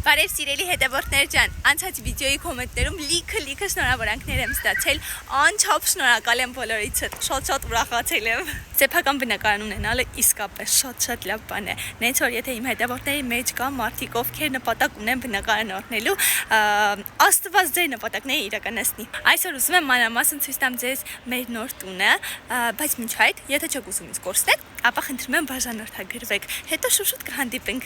Բարև սիրելի հետևորդներ ջան, անցած վիդեոյի կոմենտներում լիքը շնորհավորանքներ եմ ստացել, անչափ շնորհակալ եմ բոլորիցդ, շատ ուրախացել եմ։ Սեփական բնակարան ունենալը իսկապես շատ լավ բան է։ Նենց որ եթե իմ հետևորդների մեջ կա մարդիկ, ովքեր նպատակ ունեն բնակարան առնելու, Աստված ձեր նպատակները իրականացնի։ Այսօր ուզում եմ մանրամասն ցույց տամ ձեզ մեր նոր տունը, բայց մինչ այդ, եթե չեք ուզում ինձ կորցնել, ապա խնդրում եմ բաժանորդագրվեք, հետո շուտ կհանդիպենք։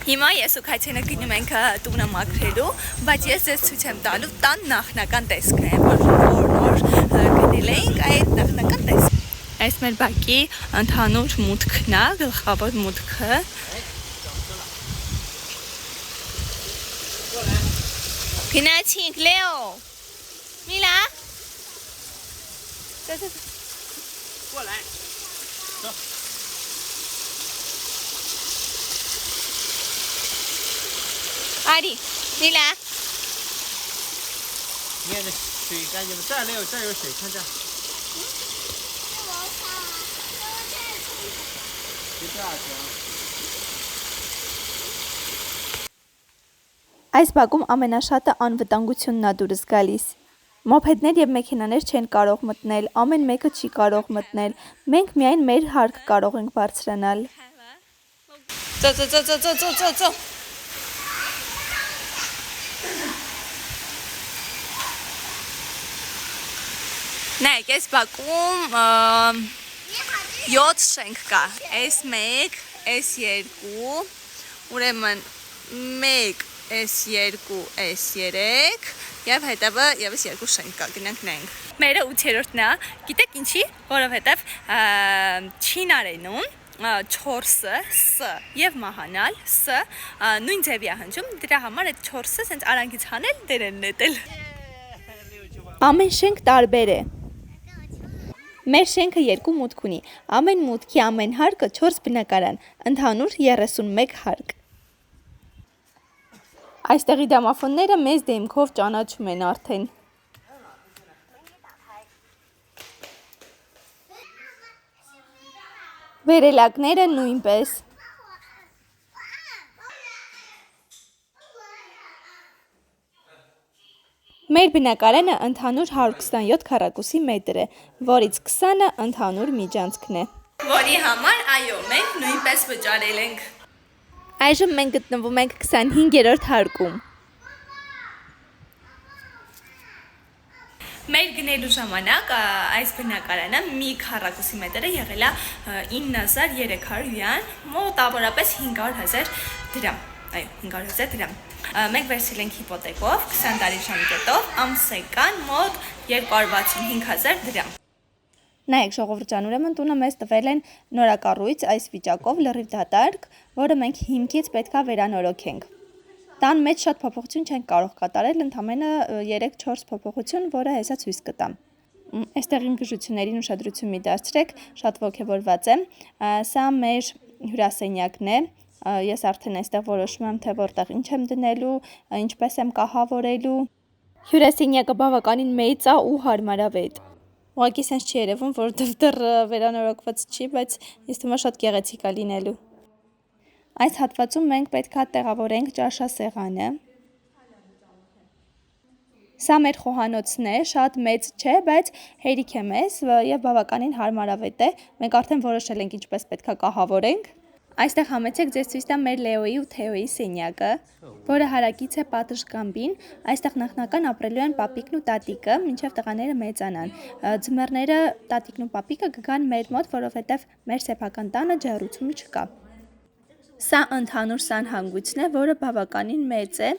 Հիմա ես ու Քայթյանը գնում ենք տունը մաքրելու, բայց ես ձեզ ցույց եմ տալու տան նախնական տեսքը, որ նոր գնել էինք այդ նախնական տեսքը։ Այս մեր բակի ընդհանուր մուտքն է, գլխավոր մուտքը։ Գնացինք, Լեո։ Միլա։ Qua lại. Đó. Ai đi? Đi là. 你看这水干净了，这儿没有，这儿有水，看这儿。别这样行。Այս բակում ամենաշատը անվտանգությունն է դուրս գալիս։ Մոփեդներ եւ մեքենաներ չեն կարող մտնել, ամեն մեկը չի կարող մտնել։ Մենք միայն մեր հարկ կարող ենք բարձրանալ։ Ծո։ Նայեք, այս բակում 7 շենք կա։ S1, S2, ուրեմն 1, S2, S3 եւ հետևը եւս 2 շենք կա, գնանք նայենք։ Մերը 8-րդն է, գիտեք ինչի, որովհետեւ չինարենում 4-ը, S եւ մահանալ, S նույն ձևի է հնչում, դրա համար այդ 4-ը սենց արանքից հանել, դերեն նետել։ Ամեն շենք տարբեր է։ Մեր շենքը 2 մուտք ունի, ամեն մուտքի ամեն հարկը 4 բնակարան, ընդհանուր 31 հարկ։ Այստեղի դամաֆոնները մեզ դեմքով ճանաչում են արդեն։ Վերելակները նույնպես։ Մեր բնակարանը ընդհանուր 127 քառակուսի մետր է, որից 20-ը ընդհանուր միջանցքն է։ Որի համար, այո, մենք նույնպես վճարել ենք։ Այժմ մենք գտնվում ենք 25-րդ հարկում։ Մեր գնելու ժամանակ այս բնակարանը մի քառակուսի մետրը եղել է 9300 յան, մոտավորապես 500,000 դրամ։ Այո, 500,000 դրամ։ Մենք վերցրել ենք հիպոթեկով 20 տարի ժամկետով, ամսական մոտ 265,000 դրամ։ Նայեք, ժողովուրդ ջան, ուրեմն տունը մեզ տվել են նորակառույց այս վիճակով լրիվ դատարկ, որը մենք հիմքից պետքա վերանորոգենք։ Տան մեջ շատ փոփոխություն չենք կարող կատարել, ընդամենը 3-4 փոփոխություն, որը հեսա ցույց կտամ։ Այստեղ իմ գժություններին ուշադրություն մի դարձրեք, շատ ոգևորված եմ։ Սա մեր հյուրասենյակն է։ Ես արդեն այստեղ որոշում եմ, թե որտեղ ինչ եմ դնելու, ինչպես եմ կահավորելու։ Հյուրասենյակը բավականին մեծ է ու հարմարավետ։ Ուղղակի sense չի երևում, որ դեռ վերանորոգված չի, բայց ես թվում է շատ գեղեցիկ է լինելու։ Այս հատվածում մենք պետքա տեղավորենք ճաշասեղանը։ Սա մեր խոհանոցն է, շատ մեծ չէ, բայց հերիք է մեզ եւ բավականին հարմարավետ է։ Մենք արդեն որոշել ենք ինչպես պետքա կահավորենք։ Այստեղ համեցեք ձեզ ցույց տամ մեր Լեոյի ու Թեոյի սենյակը, որը հարակից է պատշգամբին։ Այստեղ նախնական ապրելու են պապիկն ու տատիկը, մինչև տղաները մեծանան։ Ձմեռները տատիկն ու պապիկը կգան մեր մոտ, որովհետև մեր սեփական տանը ջեռուցում չկա։ Սա ընդհանուր սանհանգույցն է, որը բավականին մեծ է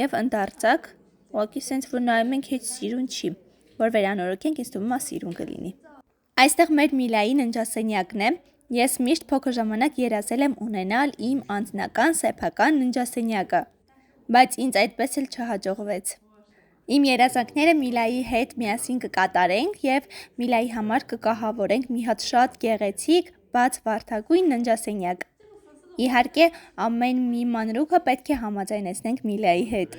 եւ ընդարձակ, ուղղակի sense որ նայում ենք heç սիրուն չի, որ վերանորոգենք, ինձ թվում է սիրուն կլինի։ Այստեղ մեր Միլայի ննջասենյակն է։ Ես միշտ փոքր ժամանակ երազել եմ ունենալ իմ անձնական սեփական ննջասենյակը, բայց ինձ այդպես էլ չհաջողվեց։ Իմ երազանքները Միլայի հետ միասին կկատարենք եւ Միլայի համար կկահավորենք մի հատ շատ գեղեցիկ, բաց վարդագույն ննջասենյակ։ Իհարկե, ամեն մի մանրուքը պետք է համաձայնեցնենք Միլայի հետ։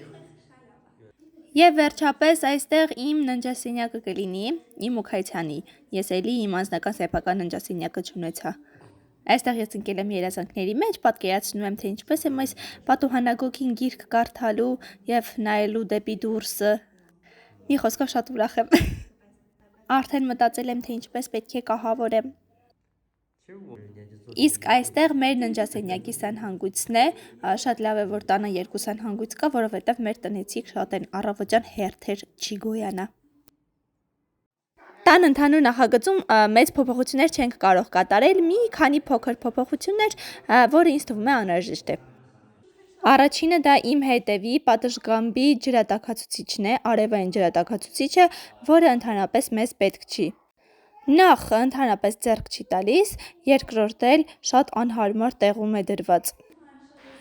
Եվ վերջապես այստեղ իմ ննջասենյակը կլինի, իմ ու Քայթյանի, ես էլի իմ անձնական սեփական ննջասենյակը չունեցա։ Այստեղ ես ընկել եմ երազանքների մեջ, պատկերացնում եմ, թե ինչպես եմ այս պատուհանագոգին գիրք կարդալու եւ նայելու դեպի դուրսը։ Մի խոսքով շատ ուրախ եմ։ Արդեն մտածել եմ, թե ինչպես պետք է կահավորեմ։ Իսկ այստեղ մեր ննջասենյակի սանհանգույցն է, շատ լավ է, որ տանը երկու սանհանգույց կա, որովհետև մեր տնեցիք շատ են առավոտյան հերթեր չի գոյանա։ Տան ընդհանուր նախագծում մեծ փոփոխություններ չենք կարող կատարել, մի քանի փոքր փոփոխություններ, որը ինձ թվում է անհրաժեշտ է։ Առաջինը դա իմ հետևի պատշգամբի ջրատաքացուցիչն է, արևային ջրատաքացուցիչը, որը ընդհանրապես մեզ պետք չի։ Նախ ընդհանրապես ձեռք չի տալիս, երկրորդ էլ շատ անհարմար տեղում է դրված։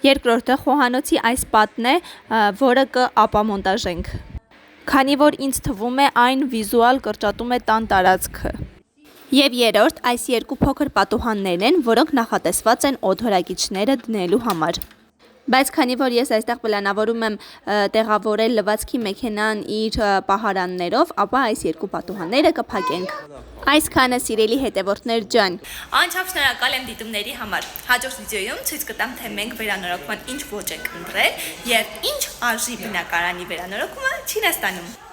Երկրորդը խոհանոցի այս պատն է, որը կապամոնտաժենք։ Քանի որ ինձ թվում է այն վիզուալ կրճատում է տան տարածքը։ Եվ երրորդ այս երկու փոքր պատուհաններն են, որոնք նախատեսված են օդորագիչները դնելու համար։ Բայց քանի որ ես այստեղ պլանավորում եմ տեղավորել լվացքի մեքենան իր պահարաններով, ապա այս երկու պատուհանները կփակենք։ Այսքանը սիրելի հետևորդներ ջան։ Անչափ շնորհակալ եմ դիտումների համար։ Հաջորդ վիդեոյում ցույց կտամ, թե մենք վերանորոգման ինչ ոճ ենք ընտրել եւ ինչ արժի բնակարանի վերանորոգումը Չինաստանում։